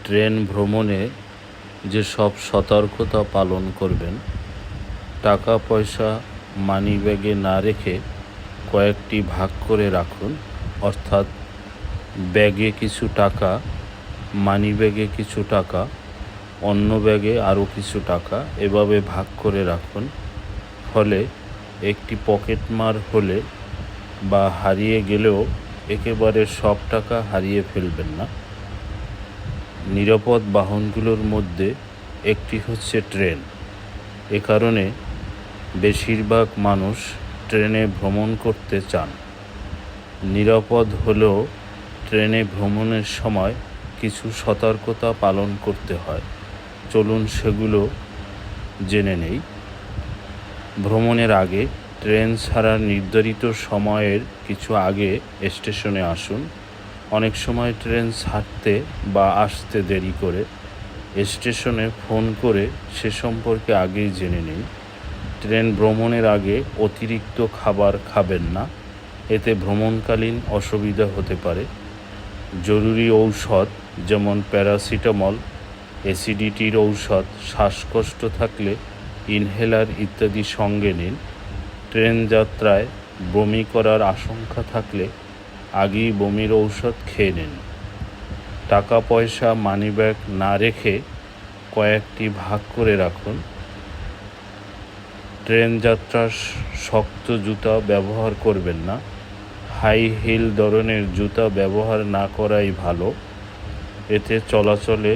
Train ভ্রমণে যে সব সতর্কতা পালন করবেন, টাকা পয়সা মানিব্যাগে না রেখে কয়েকটি ভাগ করে রাখুন। অর্থাৎ ব্যাগে কিছু টাকা, মানিব্যাগে কিছু টাকা, অন্য ব্যাগে আরও কিছু টাকা, এভাবে ভাগ করে রাখুন। ফলে একটি পকেটমার হলে বা হারিয়ে গেলেও একেবারে সব টাকা হারিয়ে ফেলবেন না। নিরাপদ বাহনগুলোর মধ্যে একটি হচ্ছে ট্রেন। এ কারণে বেশিরভাগ মানুষ ট্রেনে ভ্রমণ করতে চান। নিরাপদ হলেও ট্রেনে ভ্রমণের সময় কিছু সতর্কতা পালন করতে হয়। চলুন সেগুলো জেনে নেই। ভ্রমণের আগে ট্রেন ছাড়ার নির্ধারিত সময়ের কিছু আগে স্টেশনে আসুন। অনেক সময় ট্রেন ছাড়তে বা আসতে দেরি করে। স্টেশনে ফোন করে সে সম্পর্কে আগেই জেনে নিন। ট্রেন ভ্রমণের আগে অতিরিক্ত খাবার খাবেন না, এতে ভ্রমণকালীন অসুবিধা হতে পারে। জরুরি ঔষধ যেমন প্যারাসিটামল, অ্যাসিডিটির ঔষধ, শ্বাসকষ্ট থাকলে ইনহেলার ইত্যাদি সঙ্গে নিন। ট্রেন যাত্রায় বমি করার আশঙ্কা থাকলে আগেই বমির ঔষধ খেয়ে নিন। টাকা পয়সা মানিব্যাগ না রেখে কয়েকটি ভাগ করে রাখুন। ট্রেন যাত্রার শক্ত জুতা ব্যবহার করবেন না। হাই হিল ধরনের জুতা ব্যবহার না করাই ভালো, এতে চলাচলে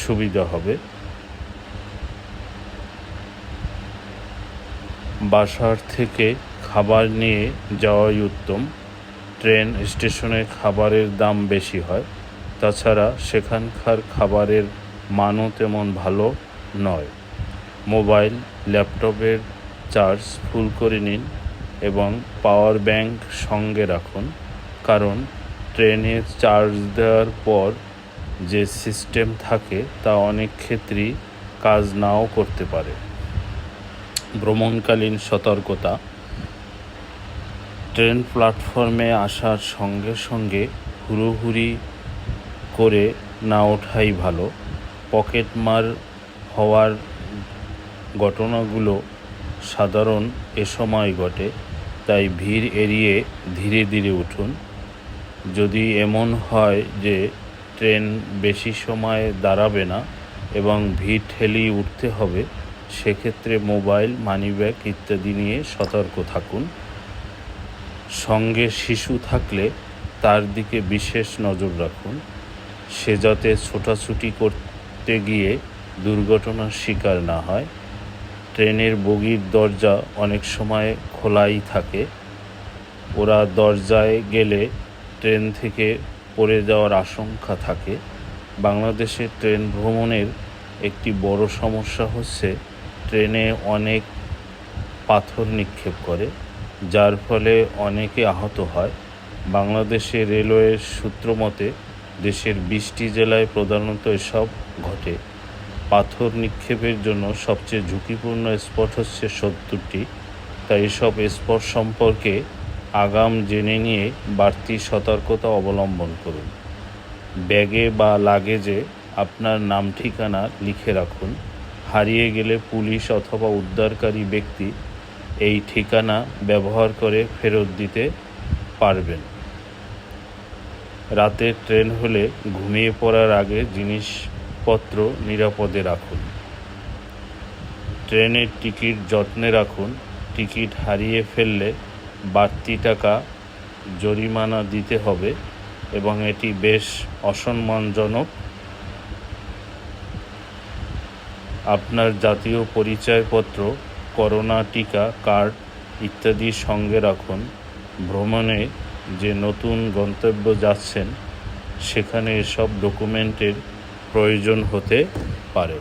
সুবিধা হবে। বাসার থেকে খাবার নিয়ে যাওয়াই উত্তম। ট্রেন স্টেশনে খাবারের দাম বেশি হয়, তাছাড়া সেখানকার খাবারের মানও তেমন ভালো নয়। মোবাইল, ল্যাপটপের চার্জ ফুল করে নিন এবং পাওয়ার ব্যাংক সঙ্গে রাখুন, কারণ ট্রেনে চার্জ দেওয়ার পর যে সিস্টেম থাকে তা অনেক ক্ষেত্রেই কাজ নাও করতে পারে। ভ্রমণকালীন সতর্কতা: ট্রেন প্ল্যাটফর্মে আসার সঙ্গে সঙ্গে হুড়োহুড়ি করে না ওঠাই ভালো। পকেটমার হওয়ার ঘটনাগুলো সাধারণ এ সময় ঘটে, তাই ভিড় এড়িয়ে ধীরে ধীরে উঠুন। যদি এমন হয় যে ট্রেন বেশি সময় দাঁড়াবে না এবং ভিড় ঠেলিয়ে উঠতে হবে, সেক্ষেত্রে মোবাইল, মানিব্যাগ ইত্যাদি নিয়ে সতর্ক থাকুন। সঙ্গে শিশু থাকলে তার দিকে বিশেষ নজর রাখুন, সে যাতে ছোটাছুটি করতে গিয়ে দুর্ঘটনার শিকার না হয়। ট্রেনের বগির দরজা অনেক সময় খোলাই থাকে, ওরা দরজায় গেলে ট্রেন থেকে পড়ে যাওয়ার আশঙ্কা থাকে। বাংলাদেশে ট্রেন ভ্রমণের একটি বড় সমস্যা হচ্ছে ট্রেনে অনেক পাথর নিক্ষেপ করে, যার ফলে অনেকে আহত হয়। বাংলাদেশে রেলওয়ের সূত্র মতে দেশের 20টি জেলায় প্রধানত এসব ঘটে। পাথর নিক্ষেপের জন্য সবচেয়ে ঝুঁকিপূর্ণ স্পট হচ্ছে 70টি, তাই এসব স্পট সম্পর্কে আগাম জেনে নিয়ে বাড়তি সতর্কতা অবলম্বন করুন। ব্যাগে বা লাগেজে আপনার নাম ঠিকানা লিখে রাখুন। হারিয়ে গেলে পুলিশ অথবা উদ্ধারকারী ব্যক্তি এই ঠিকানা ব্যবহার করে ফেরত দিতে পারবেন। রাতের ট্রেন হলে ঘুমিয়ে পড়ার আগে জিনিসপত্র নিরাপদে রাখুন। ট্রেনের টিকিট যত্নে রাখুন। টিকিট হারিয়ে ফেললে বাড়তি টাকা জরিমানা দিতে হবে এবং এটি বেশ অসম্মানজনক। আপনার জাতীয় পরিচয়পত্র, করোনা টিকা কার্ড ইত্যাদি সঙ্গে রাখুন। ভ্রমণে যে নতুন গন্তব্য যাচ্ছেন সেখানে এসব ডকুমেন্টের প্রয়োজন হতে পারে।